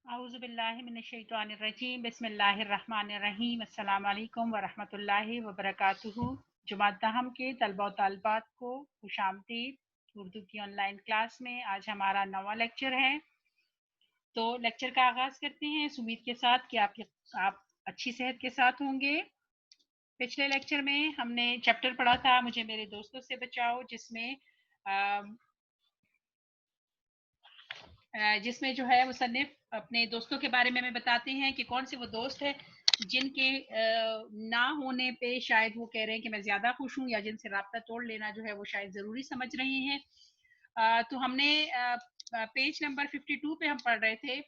اعوذ باللہ من الشیطان الرجیم بسم اللہ الرحمن الرحیم السلام علیکم ورحمۃ اللہ وبرکاتہ۔ جماعت دہم کے طلبہ و طالبات کو خوش آمدید اردو کی آن لائن کلاس میں۔ آج ہمارا نواں لیکچر ہے، تو لیکچر کا آغاز کرتے ہیں اس امید کے ساتھ کہ آپ اچھی صحت کے ساتھ ہوں گے۔ پچھلے لیکچر میں ہم نے چیپٹر پڑھا تھا مجھے میرے دوستوں سے بچاؤ، جس میں جو ہے مصنف اپنے دوستوں کے بارے میں بتاتے ہیں کہ کون سے وہ دوست ہیں جن کے نہ ہونے پہ شاید وہ کہہ رہے ہیں کہ میں زیادہ خوش ہوں، یا جن سے رابطہ توڑ لینا جو ہے وہ شاید ضروری سمجھ رہے ہیں۔ تو ہم نے پیج نمبر 52 پہ ہم پڑھ رہے تھے،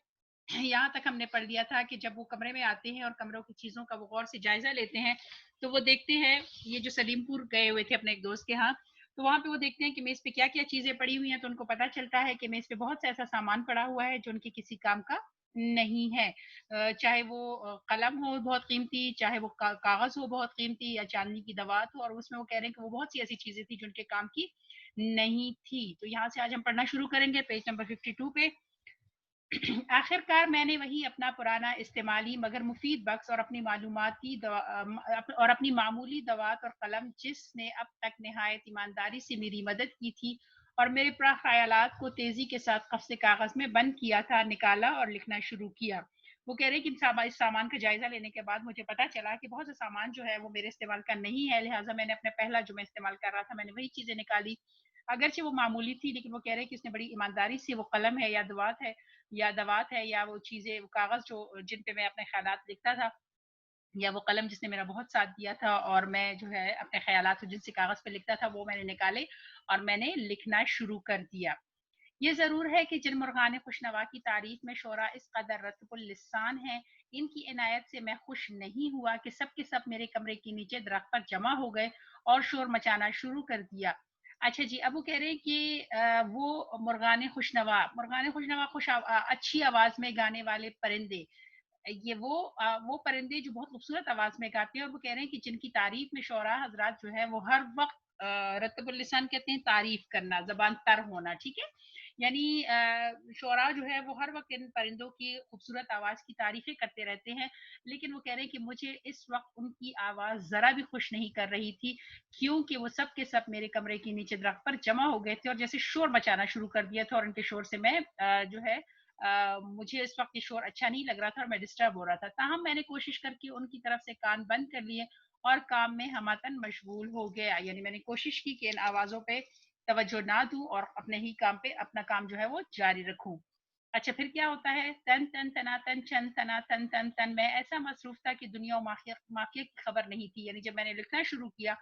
یہاں تک ہم نے پڑھ لیا تھا کہ جب وہ کمرے میں آتے ہیں اور کمروں کی چیزوں کا وہ غور سے جائزہ لیتے ہیں تو وہ دیکھتے ہیں، یہ جو سلیم پور گئے ہوئے تھے اپنے ایک دوست کے ہاں، تو وہاں پہ وہ دیکھتے ہیں کہ میز پہ کیا کیا چیزیں پڑی ہوئی ہیں، تو ان کو پتہ چلتا ہے کہ میز پہ بہت سے ایسا سامان پڑا ہوا ہے جو ان کے کسی کام کا نہیں ہے، چاہے وہ قلم ہو بہت قیمتی، چاہے وہ کاغذ ہو بہت قیمتی، یا چاندنی کی دوات ہو، اور اس میں وہ کہہ رہے ہیں کہ وہ بہت سی ایسی چیزیں تھیں جو ان کے کام کی نہیں تھی۔ تو یہاں سے آج ہم پڑھنا شروع کریں گے پیج نمبر 52 پہ۔ آخر کار میں نے وہی اپنا پرانا استعمالی مگر مفید بکس اور اپنی معمولی دوات اور قلم، جس نے اب تک نہایت ایمانداری سے میری مدد کی تھی اور میرے پرا خیالات کو تیزی کے ساتھ قفس کاغذ میں بند کیا تھا، نکالا اور لکھنا شروع کیا۔ وہ کہہ رہے کہ اس سامان کا جائزہ لینے کے بعد مجھے پتا چلا کہ بہت سے سامان جو ہے وہ میرے استعمال کا نہیں ہے، لہٰذا میں نے اپنا پہلا جو میں استعمال کر رہا تھا میں نے وہی چیزیں نکالی، اگرچہ وہ معمولی تھی، لیکن وہ کہہ رہے کہ اس نے بڑی ایمانداری سے وہ قلم ہے یا دوات ہے یا وہ چیزیں، وہ کاغذ جن پہ میں اپنے خیالات لکھتا تھا، یا وہ قلم جس نے میرا بہت ساتھ دیا تھا اور میں جو ہے اپنے خیالات جن سے کاغذ پہ لکھتا تھا وہ میں نے نکالے اور میں نے لکھنا شروع کر دیا۔ یہ ضرور ہے کہ جن مرغان خوشنوا کی تعریف میں شعراء اس قدر رطب اللسان ہیں، ان کی عنایت سے میں خوش نہیں ہوا کہ سب کے سب میرے کمرے کے نیچے درخت پر جمع ہو گئے اور شور مچانا شروع کر دیا۔ اچھا جی، اب وہ کہہ رہے ہیں کہ وہ مرغان خوشنوا اچھی آواز میں گانے والے پرندے، یہ وہ پرندے جو بہت خوبصورت آواز میں گاتے ہیں، اور وہ کہہ رہے ہیں کہ جن کی تعریف میں شعراء حضرات جو ہے وہ ہر وقت رطب اللسان کہتے ہیں تعریف کرنا، زبان تر ہونا، ٹھیک ہے، یعنی شعراء جو ہے وہ ہر وقت ان پرندوں کی خوبصورت آواز کی تعریفیں کرتے رہتے ہیں، لیکن وہ کہہ رہے ہیں کہ مجھے اس وقت ان کی آواز ذرا بھی خوش نہیں کر رہی تھی، کیونکہ وہ سب کے سب میرے کمرے کے نیچے درخت پر جمع ہو گئے تھے اور جیسے شور مچانا شروع کر دیا تھا، اور ان کے شور سے میں جو ہے مجھے اس وقت یہ شور اچھا نہیں لگ رہا تھا اور میں ڈسٹرب ہو رہا تھا، تاہم میں نے کوشش کر کے ان کی طرف سے کان بند کر لیے اور کام میں ہماتن مشغول ہو گیا، یعنی میں نے کوشش کی کہ ان آوازوں پہ توجہ نہ دوں اور اپنے ہی کام پہ اپنا کام جو ہے وہ جاری رکھوں۔ اچھا پھر کیا ہوتا ہے، تن تن تنا تن چن تنا تن تن تن، میں ایسا مصروف تھا کہ دنیا و مافیہ کی خبر نہیں تھی، یعنی جب میں نے لکھنا شروع کیا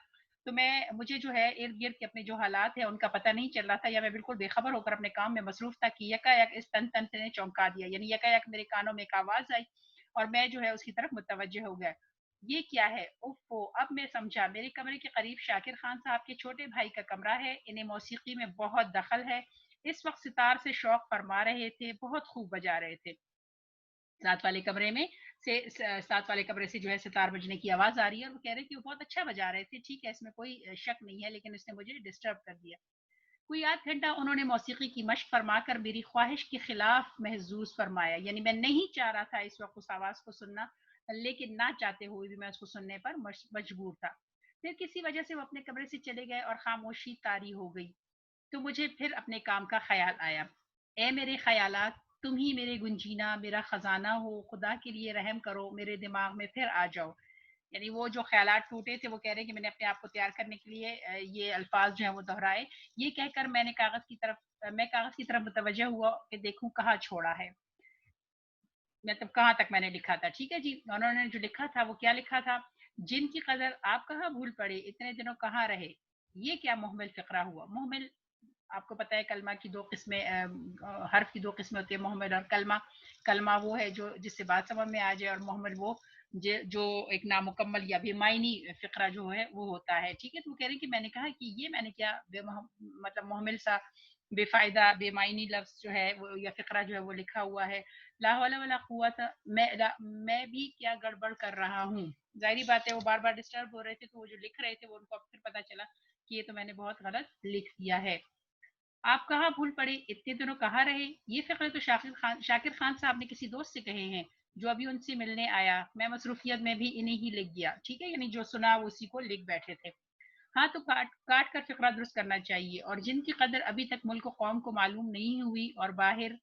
تو مجھے جو ہے ارد گرد کے اپنے جو حالات ہیں ان کا پتہ نہیں چل رہا تھا، یا میں بالکل بے خبر ہو کر اپنے کام میں مصروف تھا کہ یکا یک اس تن تن نے چونکا دیا، یعنی یکا یک میرے کانوں میں ایک آواز آئی اور میں جو ہے اس کی طرف متوجہ ہو گیا۔ یہ کیا ہے، اوفو، اب میں سمجھا، میرے کمرے کے قریب شاکر خان صاحب کے چھوٹے بھائی کا کمرہ ہے، انہیں موسیقی میں بہت دخل ہے، اس وقت ستار سے شوق فرما رہے تھے، بہت خوب بجا رہے تھے۔ ساتھ والے کمرے میں ساتھ والے کمرے سے جو ہے ستار بجنے کی آواز آ رہی ہے، اور وہ کہہ رہے کہ وہ بہت اچھا بجا رہے تھے، ٹھیک ہے، اس میں کوئی شک نہیں ہے، لیکن اس نے مجھے ڈسٹرب کر دیا۔ کوئی آدھ گھنٹہ انہوں نے موسیقی کی مشق فرما کر میری خواہش کے خلاف محظوظ فرمایا، یعنی میں نہیں چاہ رہا تھا اس وقت اس آواز کو سننا، لیکن نہ چاہتے ہوئے بھی میں اس کو سننے پر مجبور تھا۔ پھر کسی وجہ سے وہ اپنے کمرے سے چلے گئے اور خاموشی طاری ہو گئی، تو مجھے پھر اپنے کام کا خیال آیا۔ اے میرے خیالات، تم ہی میرے گنجینا، میرا خزانہ ہو، خدا کے لیے رحم کرو، میرے دماغ میں پھر آ جاؤ، یعنی وہ جو خیالات ٹوٹے تھے، وہ کہہ رہے کہ میں نے اپنے آپ کو تیار کرنے کے لیے یہ الفاظ جو ہیں وہ دہرائے۔ یہ کہہ کر میں کاغذ کی طرف متوجہ ہوا کہ دیکھوں کہاں چھوڑا ہے، مطلب کہاں تک میں نے لکھا تھا، ٹھیک ہے جی، انہوں نے جو لکھا تھا وہ کیا لکھا تھا، جن کی قدر آپ کہاں بھول پڑے، اتنے دنوں کہاں رہے، یہ کیا محمل فقرہ ہوا۔ محمل، آپ کو پتہ ہے کلمہ کی دو قسمیں، حرف کی دو قسمیں ہوتی ہیں، محمل اور کلمہ۔ کلمہ وہ ہے جو جس سے بات سمجھ میں آ جائے، اور محمل وہ جو ایک نامکمل یا بے معنی فقرہ جو ہے وہ ہوتا ہے، ٹھیک ہے، تو وہ کہہ رہے ہیں کہ میں نے کہا کہ یہ میں نے کیا مطلب محمل سا بے فائدہ بے معنی لفظ جو ہے وہ یا فقرہ جو ہے وہ لکھا ہوا ہے، لا حول ولا قوت، میں بھی کیا گڑبڑ کر رہا ہوں۔ ظاہری بات ہے وہ بار بار ڈسٹرب ہو رہے تھے، تو وہ جو لکھ رہے تھے وہ ان کو پھر پتا چلا کہ یہ تو میں نے بہت غلط لکھ دیا ہے۔ آپ کہاں بھول پڑے، اتنے دنوں کہاں رہے؟ یہ فقرے تو شاکر خان صاحب نے کسی دوست سے کہے ہیں جو ابھی ان سے ملنے آیا، میں مصروفیت میں بھی انہیں ہی لکھ گیا، ٹھیک ہے، یعنی جو سنا وہ اسی کو لکھ بیٹھے تھے۔ ہاں تو کاٹ کاٹ کر فقرہ درست کرنا چاہیے، اور جن کی قدر ابھی تک ملک و قوم کو معلوم نہیں ہوئی اور باہر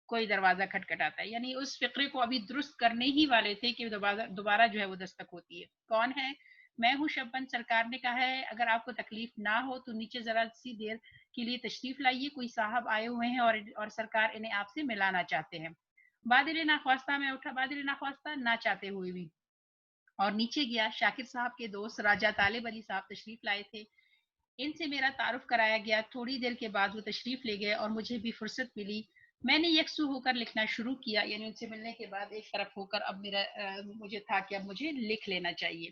کوئی دروازہ کھٹکھٹاتا ہے، یعنی اس فقرے کو ابھی درست کرنے ہی والے تھے کہ دوبارہ جو ہے وہ دستک ہوتی ہے۔ کون ہے؟ میں ہوں شبن، سرکار نے کہا ہے اگر آپ کو تکلیف نہ ہو تو نیچے ذرا سی دیر کے لیے تشریف لائیے، کوئی صاحب آئے ہوئے ہیں اور سرکار انہیں آپ سے ملانا چاہتے ہیں۔ بادل ناخواستہ میں اٹھا، بادل ناخواستہ نہ چاہتے ہوئے بھی، اور نیچے گیا۔ شاکر صاحب کے دوست راجہ طالب علی صاحب تشریف لائے تھے، ان سے میرا تعارف کرایا گیا، تھوڑی دیر کے بعد وہ تشریف لے گئے اور مجھے بھی فرصت ملی، میں نے یکسو ہو کر لکھنا شروع کیا، یعنی ان سے ملنے کے بعد ایک طرف ہو کر اب میرا مجھے تھا کہ اب مجھے لکھ لینا چاہیے۔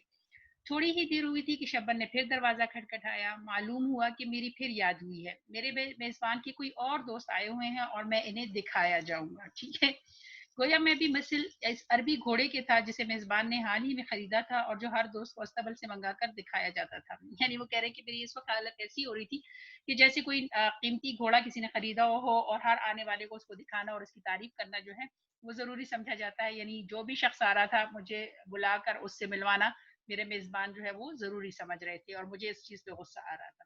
تھوڑی ہی دیر ہوئی تھی کہ شبن نے پھر دروازہ کھٹکھٹایا، معلوم ہوا کہ میری پھر یاد ہوئی ہے، میرے میزبان کے کوئی اور دوست آئے ہوئے ہیں اور میں انہیں دکھایا جاؤں گا، ٹھیک ہے۔ گویا میں بھی مثل اس عربی گھوڑے کے تھا جسے میزبان نے حال ہی میں خریدا تھا اور جو ہر دوست کو استبل سے منگا کر دکھایا جاتا تھا، یعنی وہ کہہ رہے ہیں کہ میری اس وقت حالت ایسی ہو رہی تھی کہ جیسے کوئی قیمتی گھوڑا کسی نے خریدا ہو اور ہر آنے والے کو اس کو دکھانا اور اس کی تعریف کرنا جو ہے وہ ضروری سمجھا جاتا ہے، یعنی جو بھی شخص آ رہا تھا مجھے بلا کر اس سے ملوانا میرے میزبان جو ہے وہ ضروری سمجھ رہے تھے، اور مجھے اس چیز پہ غصہ آ رہا تھا۔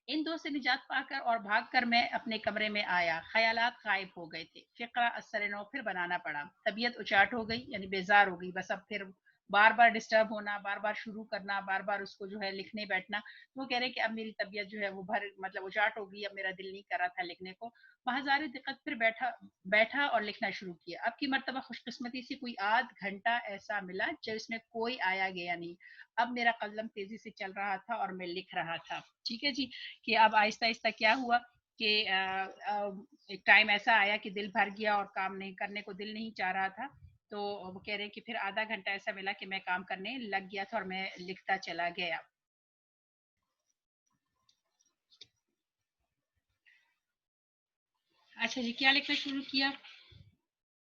ان دو سے نجات پا کر اور بھاگ کر میں اپنے کمرے میں آیا، خیالات غائب ہو گئے تھے، فقرہ اثر نو پھر بنانا پڑا، طبیعت اچاٹ ہو گئی، یعنی بیزار ہو گئی، بس اب پھر بار بار ڈسٹرب ہونا، بار بار شروع کرنا، بار بار اس کو جو ہے لکھنے بیٹھنا، وہ کہہ رہے کہ اب میری طبیعت جو ہے وہ مطلب اچاٹ ہو گئی، اب میرا دل نہیں کر رہا تھا لکھنے کو، بہزار دقت پھر بیٹھا اور لکھنا شروع کیا۔ اب کی مرتبہ خوش قسمتی سے کوئی آدھ گھنٹہ ایسا ملا جس میں کوئی آیا گیا نہیں، اب میرا قلم تیزی سے چل رہا تھا اور میں لکھ رہا تھا، ٹھیک ہے جی۔ کہ اب آہستہ آہستہ کیا ہوا کہ ایک ٹائم ایسا آیا کہ دل بھر گیا اور کام نہیں کرنے کو دل نہیں چاہ رہا تھا، تو وہ کہہ رہے ہیں کہ پھر آدھا گھنٹہ ایسا ملا کہ میں کام کرنے لگ گیا تھا اور میں لکھتا چلا گیا۔ اچھا جی، کیا لکھنا شروع کیا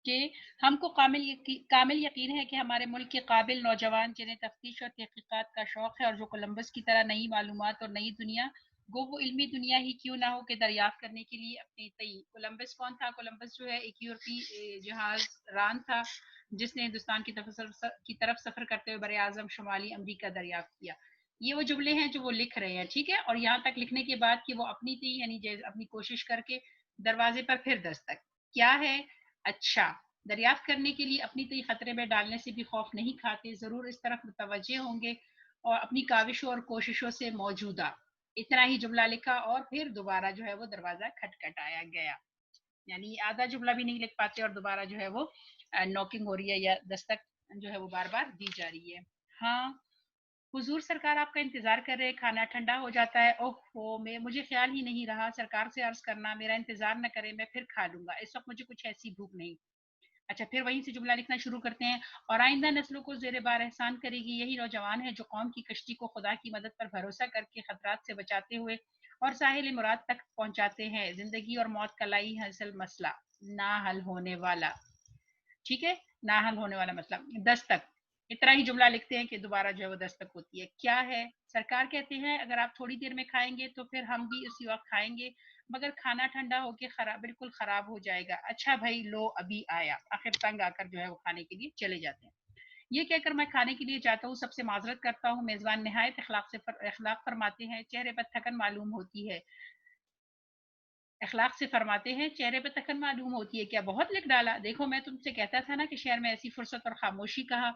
کہ ہم کو کامل یقین ہے کہ ہمارے ملک کے قابل نوجوان جنہیں تفتیش اور تحقیقات کا شوق ہے اور جو کولمبس کی طرح نئی معلومات اور نئی دنیا گو وہ علمی دنیا ہی کیوں نہ ہو کے دریافت کرنے کے لیے اپنی تئی۔ کولمبس کون تھا؟ کولمبس جو ہے ایک یورپی جہاز ران تھا جس نے ہندوستان کی طرف سفر کرتے ہوئے براعظم شمالی امریکہ دریافت کیا۔ یہ وہ جملے ہیں جو وہ لکھ رہے ہیں، ٹھیک ہے، اور یہاں تک لکھنے کے بعد کہ وہ اپنی تئی یعنی اپنی کوشش کر کے دروازے پر پھر دستک کیا ہے؟ اچھا، دریافت کرنے کے لیے اپنی تئی خطرے میں ڈالنے سے بھی خوف نہیں کھاتے، ضرور اس طرف متوجہ ہوں گے اور اپنی کاوشوں اور کوششوں سے موجودہ۔ اتنا ہی جملہ لکھا اور پھر دوبارہ جو ہے وہ دروازہ کھٹکھٹایا گیا، یعنی آدھا جملہ بھی نہیں لکھ پاتے اور دوبارہ جو ہے وہ نوکنگ ہو رہی ہے یا دستک جو ہے وہ بار بار دی جا رہی ہے۔ ہاں حضور سرکار آپ کا انتظار کر رہے، کھانا ٹھنڈا ہو جاتا ہے، اوہ ہو میں مجھے خیال ہی نہیں رہا، سرکار سے عرض کرنا میرا انتظار نہ کرے، میں پھر کھا لوں گا، اس وقت مجھے کچھ ایسی بھوک نہیں۔ اچھا پھر وہیں سے جملہ لکھنا شروع کرتے ہیں، اور آئندہ نسلوں کو زیر بار احسان کرے گی یہی نوجوان ہے جو قوم کی کشتی کو خدا کی مدد پر بھروسہ کر کے خطرات سے بچاتے ہوئے اور ساحل مراد تک پہنچاتے ہیں، زندگی اور موت کا لائی حاصل مسئلہ نہ حل ہونے والا، ٹھیک ہے، نہ حل ہونے والا مطلب دستک۔ اتنا ہی جملہ لکھتے ہیں کہ دوبارہ جو ہے وہ دستک ہوتی ہے۔ کیا ہے؟ سرکار کہتے ہیں اگر آپ تھوڑی دیر میں کھائیں گے تو پھر ہم بھی اسی وقت کھائیں گے، مگر کھانا ٹھنڈا ہو کے بالکل خراب ہو جائے گا۔ اچھا بھائی لو ابھی آیا، آخر تنگ آ کر جو ہے وہ کھانے کے لیے چلے جاتے ہیں۔ یہ کہہ کر میں کھانے کے لیے جاتا ہوں، سب سے معذرت کرتا ہوں، میزبان نہایت اخلاق فرماتے ہیں، چہرے پر تھکن معلوم ہوتی ہے، اخلاق سے فرماتے ہیں چہرے پہ تکن معلوم ہوتی ہے، کیا بہت لکھ ڈالا؟ دیکھو میں تم سے کہتا تھا نا کہ شہر میں ایسی فرصت اور خاموشی کہا،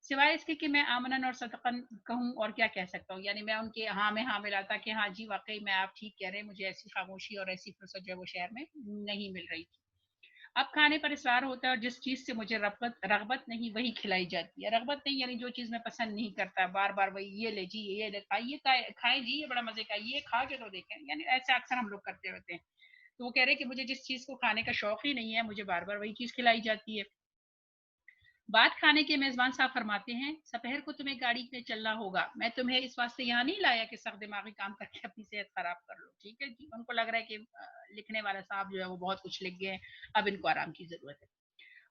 سوائے اس کے کہ میں آمنن اور صدقن کہوں اور کیا کہہ سکتا ہوں، یعنی میں ان کے ہاں میں ہاں ملاتا کہ ہاں جی واقعی میں آپ ٹھیک کہہ رہے ہیں، مجھے ایسی خاموشی اور ایسی فرصت جو ہے وہ شہر میں نہیں مل رہی تھی۔ اب کھانے پر اصرار ہوتا ہے اور جس چیز سے مجھے رغبت نہیں وہی کھلائی جاتی ہے، رغبت نہیں یعنی جو چیز میں پسند نہیں کرتا بار بار وہی، یہ لے جی یہ لے کھائیے، کھائیں جی یہ بڑا مزے کا، یہ کھا کے تو دیکھیں، یعنی ایسے اکثر ہم لوگ کرتے رہتے ہیں۔ تو وہ کہہ رہے کہ مجھے جس چیز کو کھانے کا شوق ہی نہیں ہے مجھے بار بار وہی چیز کھلائی جاتی ہے۔ بات کھانے کے میزبان صاحب فرماتے ہیں سپہر کو تمہیں گاڑی میں چلنا ہوگا، میں تمہیں اس واسطے یہاں نہیں لایا کہ سخت دماغی کام کر کے اپنی صحت خراب کر لو، ٹھیک ہے جی۔ ان کو لگ رہا ہے کہ لکھنے والا صاحب جو ہے وہ بہت کچھ لکھ گئے ہیں، اب ان کو آرام کی ضرورت ہے۔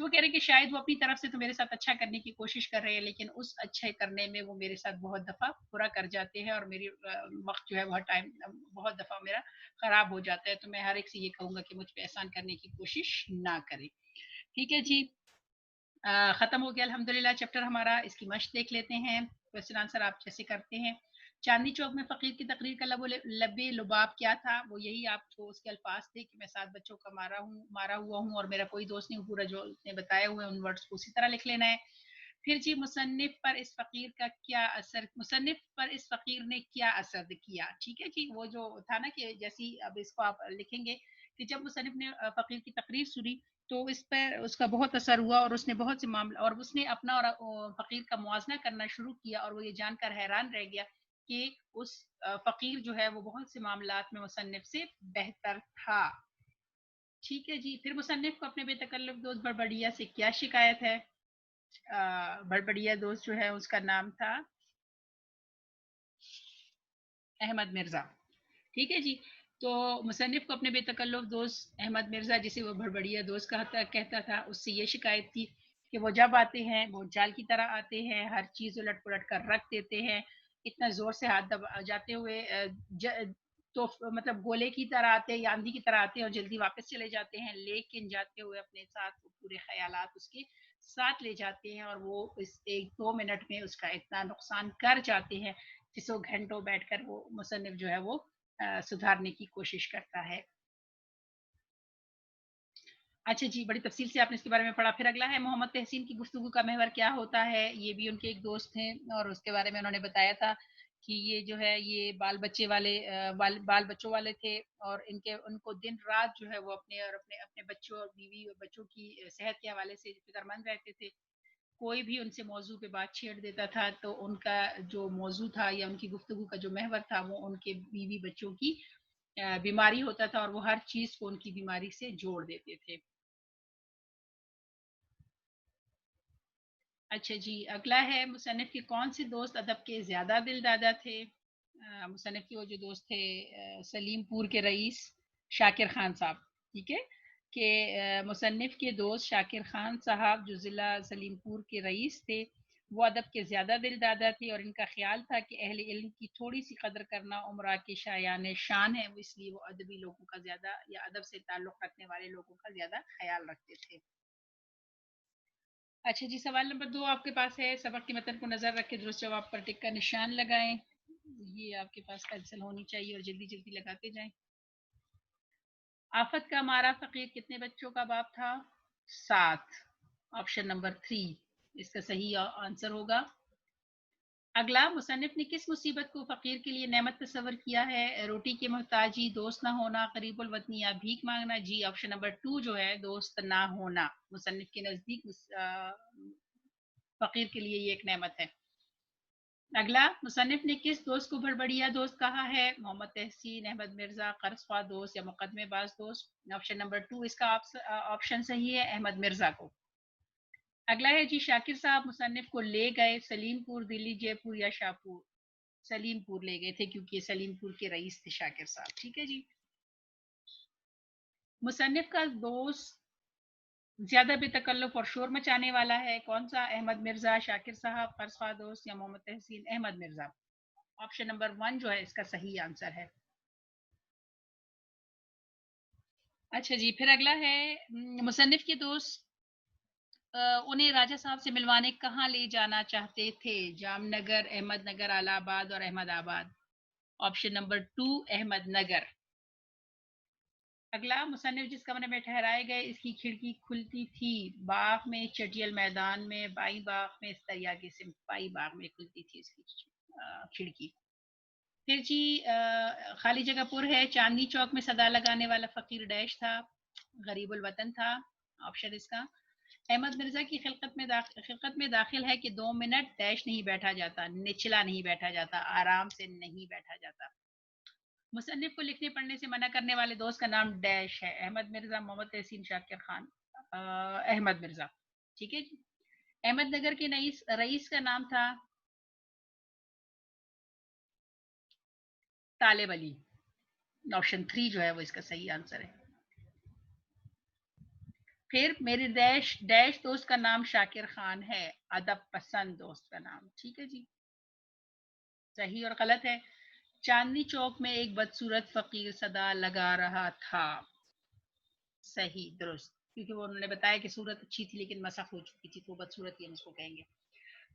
تو وہ کہہ رہے ہیں کہ شاید وہ اپنی طرف سے تو میرے ساتھ اچھا کرنے کی کوشش کر رہے ہیں، لیکن اس اچھے کرنے میں وہ میرے ساتھ بہت دفعہ برا کر جاتے ہیں، اور میری وقت جو ہے بہت دفعہ میرا خراب ہو جاتا ہے۔ تو میں ہر ایک سے یہ کہوں گا کہ مجھ پہ احسان کرنے کی کوشش نہ کرے۔ ٹھیک ہے جی، ختم ہو گیا الحمدللہ چیپٹر ہمارا۔ اس کی مشق دیکھ لیتے ہیں، کوشچن آنسر آپ جیسے کرتے ہیں۔ چاندنی چوک میں فقیر کی تقریر کا لب لباب کیا تھا؟ وہ یہی آپ کو اس کے الفاظ تھے کہ میں 7 بچوں کا مارا ہوا ہوں اور میرا کوئی دوست نہیں، پورا جو نے بتایا ہوئے ان ورڈز کو اسی طرح لکھ لینا ہے۔ پھر جی مصنف پر اس فقیر کا کیا اثر، مصنف پر اس فقیر نے کیا اثر کیا؟ ٹھیک ہے جی، وہ جو تھا نا کہ جیسی اب اس کو آپ لکھیں گے کہ جب مصنف نے فقیر کی تقریر سنی تو اس پر اس کا بہت اثر ہوا، اور اس نے بہت سے معاملہ، اور اس نے اپنا اور فقیر کا موازنہ کرنا شروع کیا، اور وہ یہ جان کر حیران رہ گیا کہ اس فقیر جو ہے وہ بہت سے معاملات میں مصنف سے بہتر تھا۔ ٹھیک ہے جی، پھر مصنف کو اپنے بے تکلف دوست بڑبڑیا سے کیا شکایت ہے؟ بڑبڑیا دوست جو ہے اس کا نام تھا احمد مرزا۔ ٹھیک ہے جی، تو مصنف کو اپنے بے تکلف دوست احمد مرزا، جسے وہ بڑبڑیا دوست کہتا تھا، اس سے یہ شکایت تھی کہ وہ جب آتے ہیں وہ جال کی طرح آتے ہیں، ہر چیز الٹ پلٹ کر رکھ دیتے ہیں، اتنا زور سے ہاتھ جاتے ہوئے تو مطلب گولے کی طرح آتے ہیں یا آندھی کی طرح آتے ہیں اور جلدی واپس چلے جاتے ہیں، لیکن جاتے ہوئے اپنے ساتھ پورے خیالات اس کے ساتھ لے جاتے ہیں، اور وہ اس 1-2 منٹ میں اس کا اتنا نقصان کر جاتے ہیں جس کو گھنٹوں بیٹھ کر وہ مصنف جو ہے وہ سدھارنے کی کوشش کرتا ہے۔ اچھا جی، بڑی تفصیل سے آپ نے اس کے بارے میں پڑھا۔ پھر اگلا ہے محمد تحسین کی گفتگو کا محور کیا ہوتا ہے؟ یہ بھی ان کے ایک دوست ہیں اور اس کے بارے میں انہوں نے بتایا تھا کہ یہ جو ہے یہ بال بچوں والے تھے، اور ان کو دن رات جو ہے وہ اپنے بچوں اور بیوی اور بچوں کی صحت کے حوالے سے فکر مند رہتے تھے۔ کوئی بھی ان سے موضوع پہ بات چھیڑ دیتا تھا تو ان کا جو موضوع تھا یا ان کی گفتگو کا جو محور تھا وہ ان کے بیوی بچوں کی بیماری ہوتا تھا، اور وہ ہر چیز کو ان کی بیماری سے جوڑ دیتے تھے۔ اچھا جی، اگلا ہے مصنف کے کون سے دوست ادب کے زیادہ دل دادا تھے؟ مصنف کے وہ جو دوست تھے سلیم پور کے رئیس شاکر خان صاحب، ٹھیک ہے، کہ مصنف کے دوست شاکر خان صاحب جو ضلع سلیم پور کے رئیس تھے وہ ادب کے زیادہ دل دادا تھے، اور ان کا خیال تھا کہ اہل علم کی تھوڑی سی قدر کرنا عمرہ کے شایان شان ہے، اس لیے وہ ادبی لوگوں کا زیادہ یا ادب سے تعلق رکھنے والے لوگوں کا زیادہ خیال رکھتے تھے۔ اچھا جی، سوال نمبر 2 آپ کے پاس ہے، سبق کے متن کو نظر رکھ کے درست جواب پر ٹک کا نشان لگائیں۔ یہ آپ کے پاس پینسل ہونی چاہیے اور جلدی جلدی لگاتے جائیں۔ آفت کا مارا فقیر کتنے بچوں کا باپ تھا؟ 7۔ آپشن نمبر 3 اس کا صحیح آنسر ہوگا۔ اگلا، مصنف نے کس مصیبت کو فقیر کے لیے نعمت تصور کیا ہے؟ روٹی کی محتاجی، دوست نہ ہونا، قریب الوطنی یا بھیک مانگنا؟ جی آپشن نمبر 2 جو ہے دوست نہ ہونا، مصنف کے نزدیک فقیر کے لیے یہ ایک نعمت ہے۔ اگلا، مصنف نے کس دوست کو بڑبڑیا دوست کہا ہے؟ محمد تحسین، احمد مرزا، قرض خواہ دوست یا مقدمے باز دوست؟ آپشن نمبر 2 اس کا آپشن صحیح ہے، احمد مرزا کو۔ اگلا ہے جی، شاکر صاحب مصنف کو لے گئے سلیم پور، دلی، جے پور یا شاہپور؟ سلیم پور لے گئے تھے کیونکہ سلیم پور کے رئیس تھے شاکر صاحب، ٹھیک ہے جی۔ مصنف کا دوست زیادہ بے تکلف اور شور مچانے والا ہے کون سا؟ احمد مرزا، شاکر صاحب، قرض خواہ دوست یا محمد تحسین؟ احمد مرزا، آپشن نمبر 1 جو ہے اس کا صحیح آنسر ہے۔ اچھا جی، پھر اگلا ہے مصنف کے دوست انہیں راجہ صاحب سے ملوانے کہاں لے جانا چاہتے تھے؟ جام نگر، احمد نگر، الہ آباد اور Ahmedabad? Option number 2 Ahmednagar. اگلا، مصنف جس کمرے میں ٹھہرائے گئے اس کی کھڑکی کھلتی تھی؟ باغ میں، چٹیل میدان میں، بائی باغ میں، استریا کی سمت؟ بائی باغ میں کھلتی تھی اس کی کھڑکی۔ پھر جی خالی جگہ پر ہے، چاندنی چوک میں صدا لگانے والا فقیر ڈیش تھا؟ غریب الوطن تھا، آپشن اس کا۔ احمد مرزا کی خلقت میں داخل ہے کہ 2 منٹ ڈیش نہیں بیٹھا جاتا، نچلا نہیں بیٹھا جاتا، آرام سے نہیں بیٹھا جاتا۔ مصنف کو لکھنے پڑھنے سے منع کرنے والے دوست کا نام ڈیش ہے؟ احمد مرزا، محمد تحسین، شاکر خان؟ احمد مرزا، ٹھیک ہے جی۔ احمد نگر کے رئیس کا نام تھا طالب علی، آپشن 3 جو ہے وہ اس کا صحیح آنسر ہے۔ پھر میری ڈیش دوست کا نام شاکر خان ہے، ادب پسند دوست کا نام. ٹھیک ہے جی، صحیح اور غلط ہے. چاندنی چوک میں ایک بدصورت فقیر صدا لگا رہا تھا. صحیح، درست، کیونکہ وہ انہوں نے بتایا کہ صورت اچھی تھی لیکن مسخ ہو چکی تھی تو وہ بدصورت ہی ہم اس کو کہیں گے.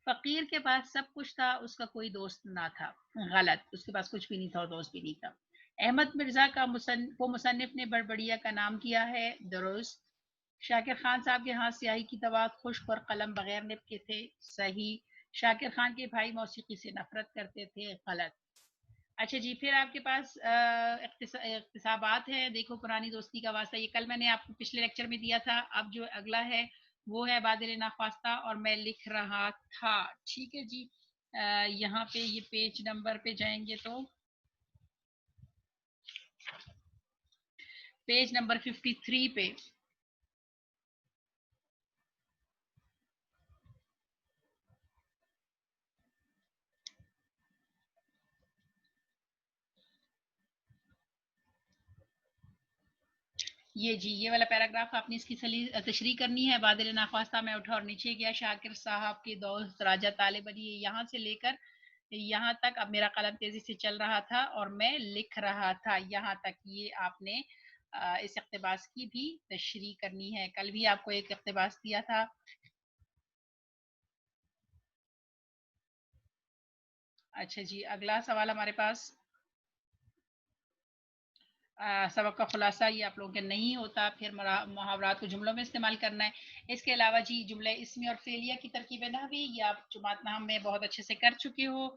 فقیر کے پاس سب کچھ تھا، اس کا کوئی دوست نہ تھا. غلط، اس کے پاس کچھ بھی نہیں تھا اور دوست بھی نہیں تھا. احمد مرزا کا کو مصنف نے بڑبڑیا کا نام کیا ہے. درست. شاکر خان صاحب کے ہاتھ سیاہی کی دوا خشک اور قلم بغیر نب کے تھے. صحیح. شاکر خان کے بھائی موسیقی سے نفرت کرتے تھے. غلط. اچھا جی، پھر آپ کے پاس اقتصابات ہے. دیکھو، پرانی دوستی کا واسطہ، یہ کل میں نے آپ کو پچھلے لیکچر میں دیا تھا. اب جو اگلا ہے وہ ہے بادل ناخواستہ اور میں لکھ رہا تھا. ٹھیک ہے جی، یہاں پہ یہ پیج نمبر پہ جائیں گے تو پیج نمبر 53 پہ یہ والا پیراگراف آپ نے اس کی تشریح کرنی ہے. بادل ناخواستہ میں اٹھا اور نیچے گیا، شاکر صاحب کے دوست راجہ طالب علی. یہاں سے لے کر یہاں تک اب میرا قلم تیزی سے چل رہا تھا اور میں لکھ رہا تھا. یہاں تک یہ آپ نے اس اقتباس کی بھی تشریح کرنی ہے. کل بھی آپ کو ایک اقتباس دیا تھا. اچھا جی، اگلا سوال ہمارے پاس سبق کا خلاصہ یہ آپ لوگوں کے نہیں ہوتا. پھر محاورات کو جملوں میں استعمال کرنا ہے. اس کے علاوہ جی جملے اسمی اور فعلیہ کی ترکیب نحوی یہ آپ جماعت نام میں بہت اچھے سے کر چکے ہو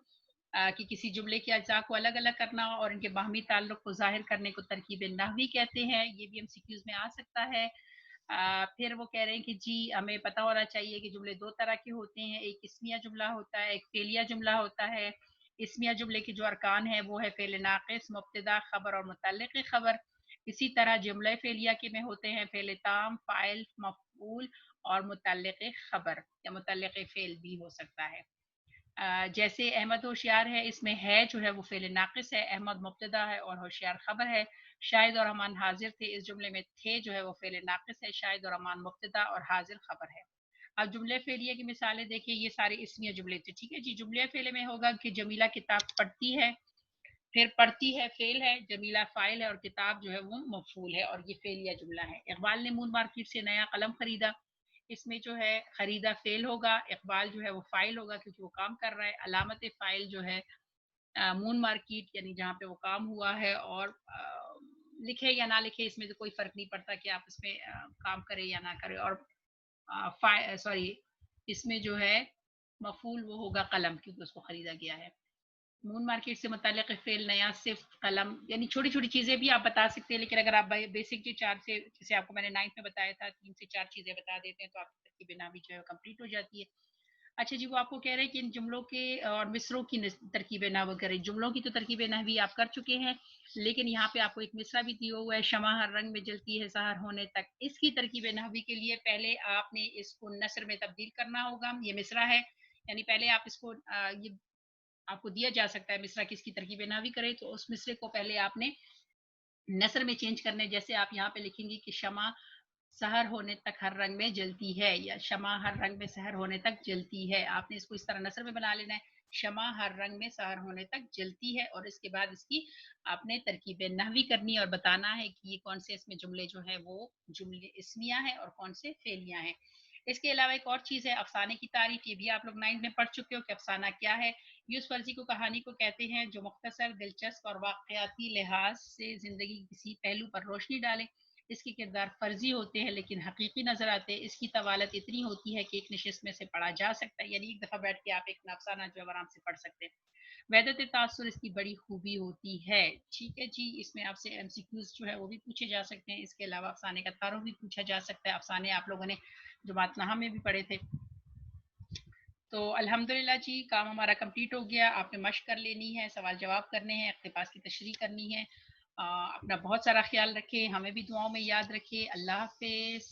کہ کسی جملے کے اجزاء کو الگ الگ کرنا اور ان کے باہمی تعلق کو ظاہر کرنے کو ترکیب نحوی کہتے ہیں. یہ بھی ایم سی کیوز میں آ سکتا ہے. پھر وہ کہہ رہے ہیں کہ جی ہمیں پتہ ہونا چاہیے کہ جملے دو طرح کے ہوتے ہیں. ایک اسمیہ جملہ ہوتا ہے، ایک فعلیہ جملہ ہوتا ہے. اسمیہ جملے کے جو ارکان ہیں وہ ہے فعل ناقص، مبتدا، خبر اور متعلق خبر. اسی طرح جملہ فعلیہ کے میں ہوتے ہیں فعل تام، فاعل، مفعول اور متعلق خبر یا متعلق فعل بھی ہو سکتا ہے. جیسے احمد ہوشیار ہے، اس میں ہے جو ہے وہ فعل ناقص ہے، احمد مبتدا ہے اور ہوشیار خبر ہے. شاہد اور امان حاضر تھے، اس جملے میں تھے جو ہے وہ فعل ناقص ہے، شاہد اور امان مبتدا اور حاضر خبر ہے. اب جملے فعلیہ کی مثالیں دیکھیں، یہ سارے اسمیہ جملے تھے. ٹھیک ہے جی، جملے فعلیہ میں ہوگا کہ جمیلہ کتاب پڑھتی ہے. پھر پڑھتی ہے فعل ہے، جمیلہ فاعل ہے اور کتاب جو ہے وہ مفعول ہے اور یہ فعلیہ جملہ ہے. اقبال نے مون مارکیٹ سے نیا قلم خریدا. اس میں جو ہے خریدا فعل ہوگا، اقبال جو ہے وہ فاعل ہوگا کیونکہ وہ کام کر رہا ہے. علامت فاعل جو ہے مون مارکیٹ یعنی جہاں پہ وہ کام ہوا ہے، اور لکھے یا نہ لکھے اس میں تو کوئی فرق نہیں پڑتا کہ آپ اس میں کام کرے یا نہ کرے. اور سوری، اس میں جو ہے مفعول وہ ہوگا قلم کیونکہ اس کو خریدا گیا ہے. مون مارکیٹ سے متعلق فعل نیا صرف قلم، یعنی چھوٹی چھوٹی چیزیں بھی آپ بتا سکتے ہیں لیکن اگر آپ بیسک جو چار سے جیسے آپ کو میں نے 9 میں بتایا تھا 3 سے 4 چیزیں بتا دیتے ہیں تو آپ کی ترکیب نحوی جو ہے کمپلیٹ ہو جاتی ہے. اچھا جی، وہ آپ کو کہہ رہے ہیں کہ ان جملوں کے اور مصروں کی ترکیب نحوی کریں. جملوں کی تو ترکیب نحوی آپ کر چکے ہیں لیکن یہاں پہ آپ کو ایک مصرع بھی دیا ہوا ہے، شمع ہر رنگ میں جلتی ہے سحر ہونے تک. اس کی ترکیب نحوی کے لیے پہلے آپ نے اس کو نثر میں تبدیل کرنا ہوگا. یہ مصرع ہے یعنی پہلے آپ اس کو یہ آپ کو دیا جا سکتا ہے مصرع کس کی ترکیب نحوی کرے تو اس مصرے کو پہلے آپ نے نثر میں چینج کرنے. جیسے آپ یہاں پہ لکھیں گے کہ شمع سحر ہونے تک ہر رنگ میں جلتی ہے یا شمع ہر رنگ میں سحر ہونے تک جلتی ہے. آپ نے اس کو اس طرح نثر میں بنا لینا ہے، شمع ہر رنگ میں سحر ہونے تک جلتی ہے، اور اس کے بعد اس کی آپ نے ترکیب نحوی کرنی اور بتانا ہے کہ یہ کون سے اس میں جملے جو ہیں وہ جملے اسمیہ ہیں اور کون سے فعلیہ ہیں. اس کے علاوہ ایک اور چیز ہے افسانے کی تعریف. یہ بھی آپ لوگ 9 میں پڑھ چکے ہو کہ افسانہ کیا ہے. یوسف فرزی کو کہانی کو کہتے ہیں جو مختصر، دلچسپ اور واقعاتی لحاظ سے زندگی کے کسی پہلو پر روشنی ڈالے. اس کے کردار فرضی ہوتے ہیں لیکن حقیقی نظر آتے ہیں. اس کی طوالت اتنی ہوتی ہے کہ ایک نشست میں سے پڑھا جا سکتا ہے، یعنی ایک دفعہ بیٹھ کے آپ ایک افسانہ جو ہے آرام سے پڑھ سکتے ہیں. وحدت تاثر اس کی بڑی خوبی ہوتی ہے. ٹھیک ہے جی، اس میں آپ سے ایم سی کیوز جو ہے وہ بھی پوچھے جا سکتے ہیں. اس کے علاوہ افسانے کا تعارف بھی پوچھا جا سکتا ہے. افسانے آپ لوگوں نے جماعت نامہ میں بھی پڑھے تھے. تو الحمدللہ جی کام ہمارا کمپلیٹ ہو گیا. آپ نے مشق کر لینی ہے، سوال جواب کرنے ہیں، اقتباس کی تشریح کرنی ہے. اپنا بہت سارا خیال رکھیں، ہمیں بھی دعاؤں میں یاد رکھیں. اللہ حافظ.